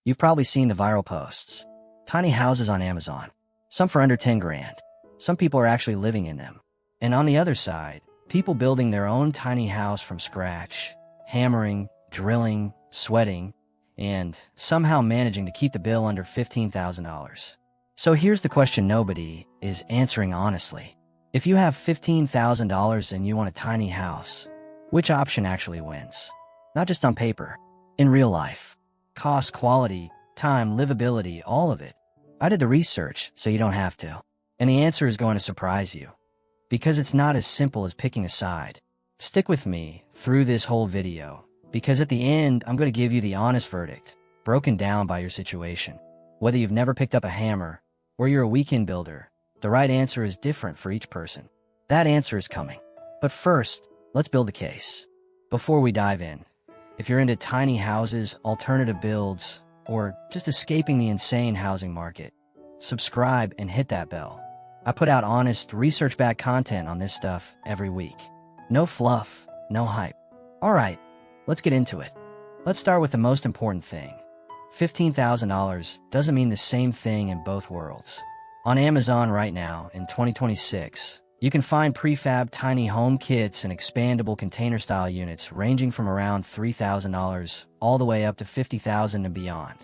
You've probably seen the viral posts. Tiny houses on Amazon. Some for under 10 grand. Some people are actually living in them. And on the other side, people building their own tiny house from scratch, hammering, drilling, sweating, and somehow managing to keep the bill under $15,000. So here's the question nobody is answering honestly. If you have $15,000 and you want a tiny house, which option actually wins? Not just on paper, in real life. Cost, quality, time, livability, all of it. I did the research so you don't have to. And the answer is going to surprise you. Because it's not as simple as picking a side. Stick with me through this whole video, because at the end, I'm going to give you the honest verdict, broken down by your situation. Whether you've never picked up a hammer, or you're a weekend builder, the right answer is different for each person. That answer is coming. But first, let's build the case. Before we dive in, if you're into tiny houses, alternative builds, or just escaping the insane housing market, subscribe and hit that bell. I put out honest, research-backed content on this stuff every week. No fluff, no hype. All right, let's get into it. Let's start with the most important thing. $15,000 doesn't mean the same thing in both worlds. On Amazon right now, in 2026, you can find prefab tiny home kits and expandable container-style units ranging from around $3,000 all the way up to $50,000 and beyond.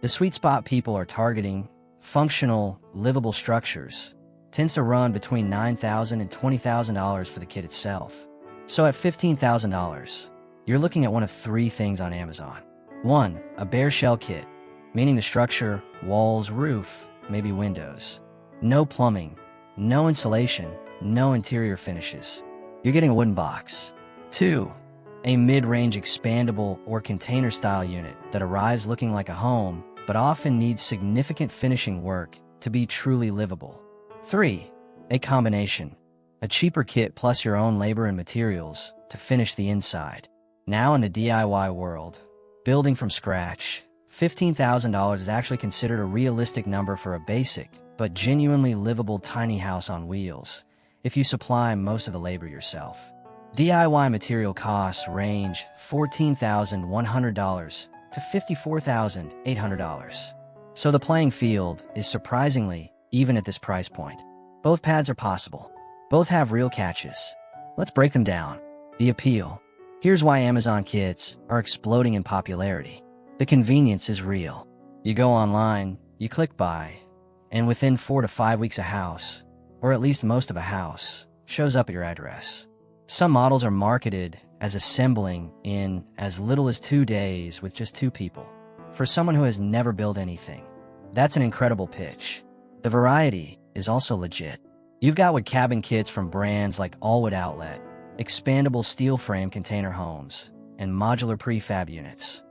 The sweet spot people are targeting, functional, livable structures, tends to run between $9,000 and $20,000 for the kit itself. So at $15,000, you're looking at one of three things on Amazon. 1. A bare shell kit, meaning the structure, walls, roof, maybe windows. No plumbing, no insulation, no interior finishes. You're getting a wooden box. 2. A mid-range expandable or container-style unit that arrives looking like a home, but often needs significant finishing work to be truly livable. 3. A combination. A cheaper kit plus your own labor and materials to finish the inside. Now in the DIY world, building from scratch, $15,000 is actually considered a realistic number for a basic, but genuinely livable tiny house on wheels, if you supply most of the labor yourself. DIY material costs range $14,100 to $54,800. So the playing field is surprisingly even at this price point. Both paths are possible. Both have real catches. Let's break them down. The appeal. Here's why Amazon kits are exploding in popularity. The convenience is real. You go online, you click buy, and within 4 to 5 weeks a house, or at least most of a house, shows up at your address. Some models are marketed as assembling in as little as 2 days with just 2 people. For someone who has never built anything, that's an incredible pitch. The variety is also legit. You've got wood cabin kits from brands like Allwood Outlet, expandable steel frame container homes, and modular prefab units.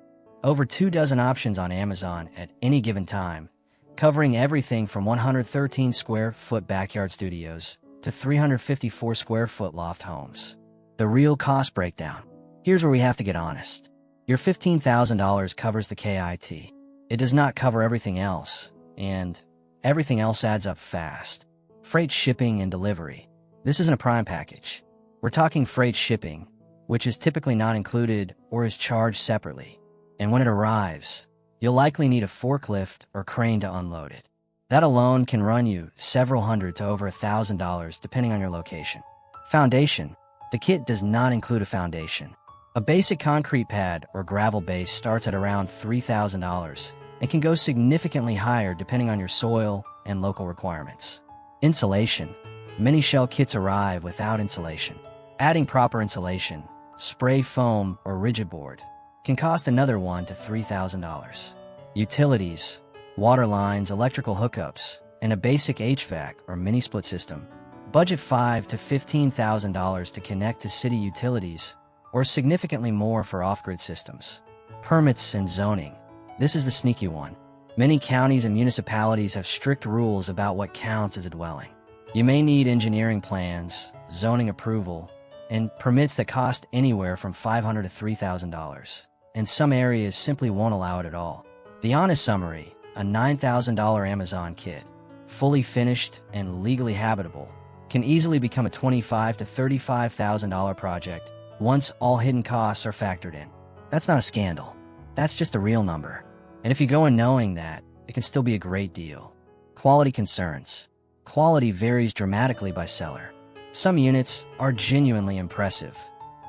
Over 2 dozen options on Amazon at any given time, covering everything from 113 square foot backyard studios to 354 square foot loft homes. The real cost breakdown. Here's where we have to get honest. Your $15,000 covers the KIT. It does not cover everything else, and everything else adds up fast. Freight shipping and delivery. This isn't a prime package. We're talking freight shipping, which is typically not included or is charged separately. And when it arrives, you'll likely need a forklift or crane to unload it. That alone can run you several hundred to over $1,000 depending on your location. Foundation. The kit does not include a foundation. A basic concrete pad or gravel base starts at around $3,000 and can go significantly higher depending on your soil and local requirements. Insulation. Many shell kits arrive without insulation. Adding proper insulation, spray foam or rigid board, can cost another $1,000 to $3,000. Utilities, water lines, electrical hookups, and a basic HVAC or mini split system. Budget $5,000 to $15,000 to connect to city utilities, or significantly more for off-grid systems. Permits and zoning. This is the sneaky one. Many counties and municipalities have strict rules about what counts as a dwelling. You may need engineering plans, zoning approval, and permits that cost anywhere from $500 to $3,000, and some areas simply won't allow it at all. The honest summary, a $9,000 Amazon kit, fully finished and legally habitable, can easily become a $25,000 to $35,000 project once all hidden costs are factored in. That's not a scandal. That's just a real number. And if you go in knowing that, it can still be a great deal. Quality concerns. Quality varies dramatically by seller. Some units are genuinely impressive.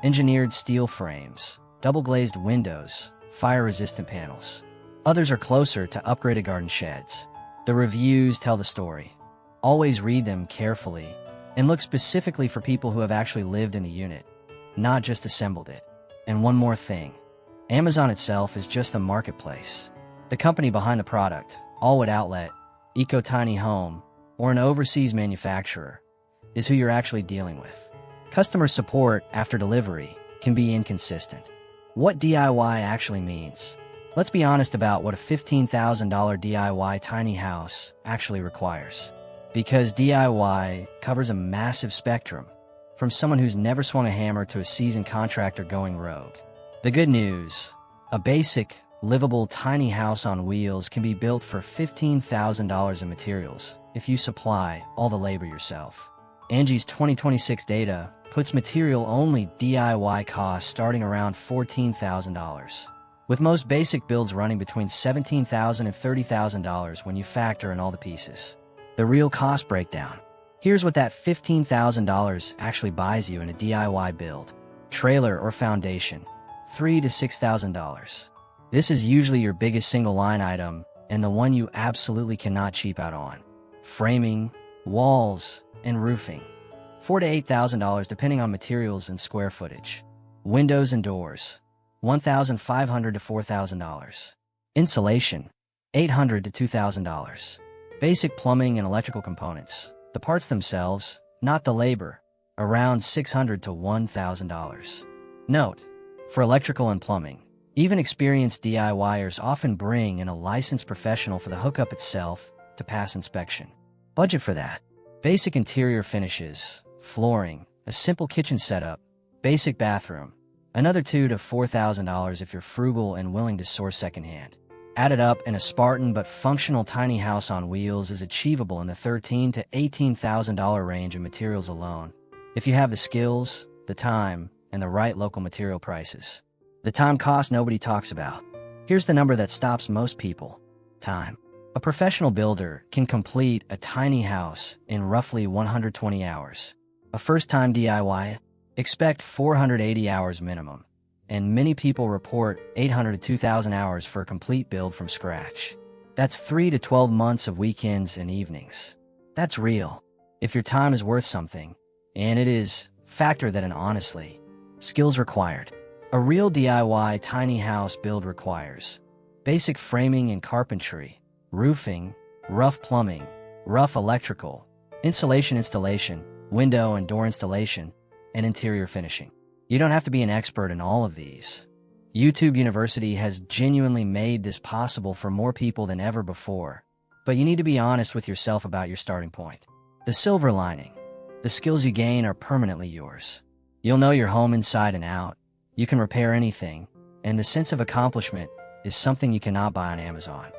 Engineered steel frames, double-glazed windows, fire-resistant panels. Others are closer to upgraded garden sheds. The reviews tell the story. Always read them carefully and look specifically for people who have actually lived in the unit, not just assembled it. And one more thing. Amazon itself is just the marketplace. The company behind the product, Allwood Outlet, Eco Tiny Home, or an overseas manufacturer, is who you're actually dealing with. Customer support after delivery can be inconsistent. What DIY actually means? Let's be honest about what a $15,000 DIY tiny house actually requires. Because DIY covers a massive spectrum, from someone who's never swung a hammer to a seasoned contractor going rogue. The good news, a basic, livable tiny house on wheels can be built for $15,000 in materials if you supply all the labor yourself. Angie's 2026 data puts material-only DIY costs starting around $14,000, with most basic builds running between $17,000 and $30,000 when you factor in all the pieces. The real cost breakdown. Here's what that $15,000 actually buys you in a DIY build. Trailer or foundation, $3,000 to $6,000. This is usually your biggest single line item and the one you absolutely cannot cheap out on. Framing, walls, and roofing, $4,000 to $8,000 depending on materials and square footage. Windows and doors, $1,500 to $4,000. Insulation, $800 to $2,000. Basic plumbing and electrical components, the parts themselves, not the labor, around $600 to $1,000. Note, for electrical and plumbing, even experienced DIYers often bring in a licensed professional for the hookup itself to pass inspection. Budget for that. Basic interior finishes, flooring, a simple kitchen setup, basic bathroom, another $2,000 to $4,000 if you're frugal and willing to source secondhand. Added up, and a Spartan but functional tiny house on wheels is achievable in the $13,000 to $18,000 range in materials alone, if you have the skills, the time, and the right local material prices. The time cost nobody talks about. Here's the number that stops most people. Time. A professional builder can complete a tiny house in roughly 120 hours. A first-time DIY? Expect 480 hours minimum. And many people report 800 to 2,000 hours for a complete build from scratch. That's 3 to 12 months of weekends and evenings. That's real. If your time is worth something, and it is, factor that in honestly. Skills required. A real DIY tiny house build requires basic framing and carpentry, roofing, rough plumbing, rough electrical, insulation installation, window and door installation, and interior finishing. You don't have to be an expert in all of these. YouTube University has genuinely made this possible for more people than ever before, but you need to be honest with yourself about your starting point. The silver lining. The skills you gain are permanently yours. You'll know your home inside and out. You can repair anything, and the sense of accomplishment is something you cannot buy on Amazon.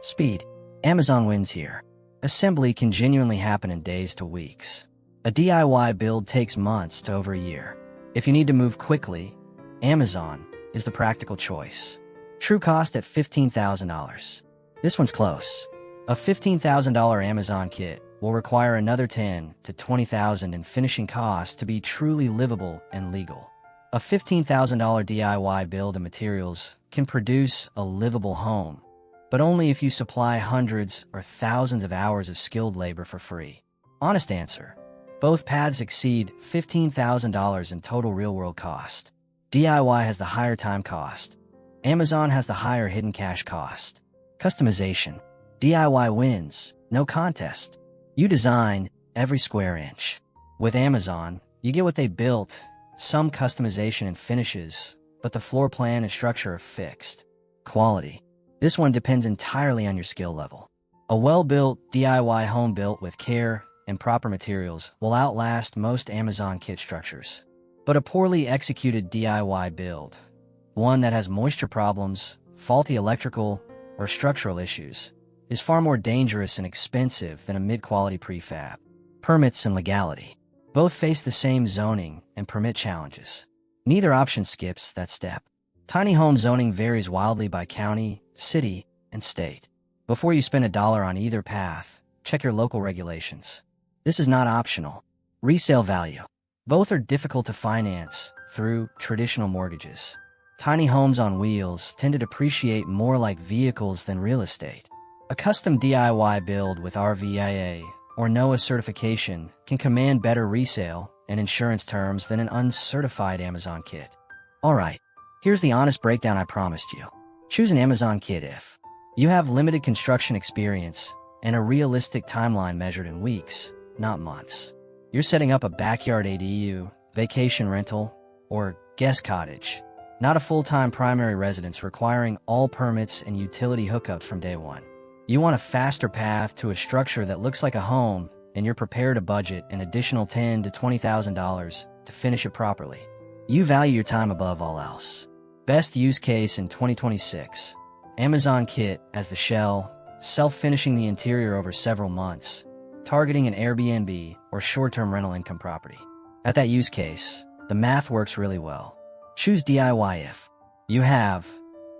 Speed. Amazon wins here. Assembly can genuinely happen in days to weeks. A DIY build takes months to over a year. If you need to move quickly, Amazon is the practical choice. True cost at $15,000. This one's close. A $15,000 Amazon kit will require another $10,000 to $20,000 in finishing costs to be truly livable and legal. A $15,000 DIY build and materials can produce a livable home, but only if you supply hundreds or thousands of hours of skilled labor for free. Honest answer. Both paths exceed $15,000 in total real-world cost. DIY has the higher time cost. Amazon has the higher hidden cash cost. Customization. DIY wins, no contest. You design every square inch. With Amazon, you get what they built, some customization and finishes, but the floor plan and structure are fixed. Quality. This one depends entirely on your skill level. A well-built DIY home built with care and proper materials will outlast most Amazon kit structures. But a poorly executed DIY build, one that has moisture problems, faulty electrical, or structural issues, is far more dangerous and expensive than a mid-quality prefab. Permits and legality. Both face the same zoning and permit challenges. Neither option skips that step. Tiny home zoning varies wildly by county, city, and state. Before you spend a dollar on either path, check your local regulations. This is not optional. Resale value. Both are difficult to finance through traditional mortgages. Tiny homes on wheels tend to depreciate more like vehicles than real estate. A custom DIY build with RVIA or NOAA certification can command better resale and insurance terms than an uncertified Amazon kit. Alright, here's the honest breakdown I promised you. Choose an Amazon kit if you have limited construction experience and a realistic timeline measured in weeks, not months. You're setting up a backyard ADU, vacation rental, or guest cottage, not a full-time primary residence requiring all permits and utility hookups from day one. You want a faster path to a structure that looks like a home, and you're prepared to budget an additional $10,000 to $20,000 to finish it properly. You value your time above all else. Best use case in 2026. Amazon kit as the shell, self-finishing the interior over several months, targeting an Airbnb or short-term rental income property. At that use case, the math works really well. Choose DIY if you have,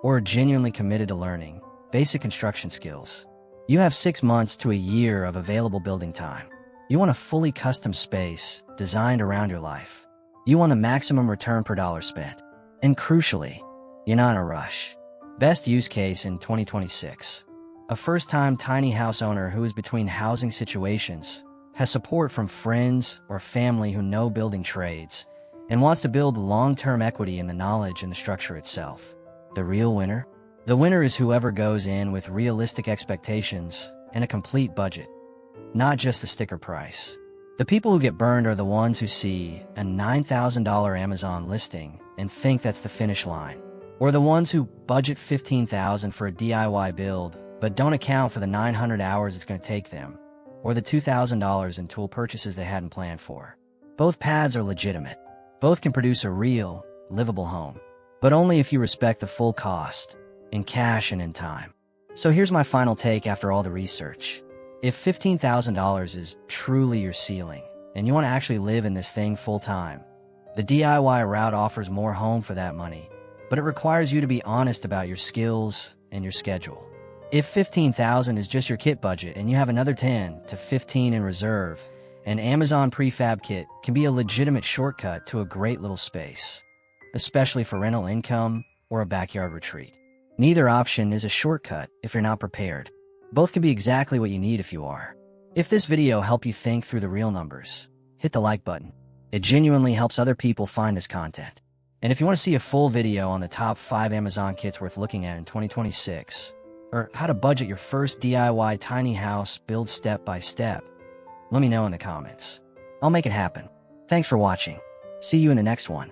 or are genuinely committed to learning, basic construction skills. You have 6 months to a year of available building time. You want a fully custom space designed around your life. You want a maximum return per dollar spent. And crucially, you're not in a rush. Best use case in 2026. A first-time tiny house owner who is between housing situations, has support from friends or family who know building trades, and wants to build long-term equity in the knowledge and the structure itself. The real winner? The winner is whoever goes in with realistic expectations and a complete budget, not just the sticker price. The people who get burned are the ones who see a $9,000 Amazon listing and think that's the finish line, or the ones who budget $15,000 for a DIY build but don't account for the 900 hours it's going to take them, or the $2,000 in tool purchases they hadn't planned for. Both paths are legitimate. Both can produce a real, livable home, but only if you respect the full cost, in cash and in time. So here's my final take after all the research. If $15,000 is truly your ceiling, and you want to actually live in this thing full-time, the DIY route offers more home for that money, but it requires you to be honest about your skills and your schedule. If $15,000 is just your kit budget and you have another $10,000 to $15,000 in reserve, an Amazon Prefab kit can be a legitimate shortcut to a great little space, especially for rental income or a backyard retreat. Neither option is a shortcut if you're not prepared. Both can be exactly what you need if you are. If this video helped you think through the real numbers, hit the like button. It genuinely helps other people find this content. And if you want to see a full video on the top 5 Amazon kits worth looking at in 2026, or how to budget your first DIY tiny house build step by step, let me know in the comments. I'll make it happen. Thanks for watching. See you in the next one.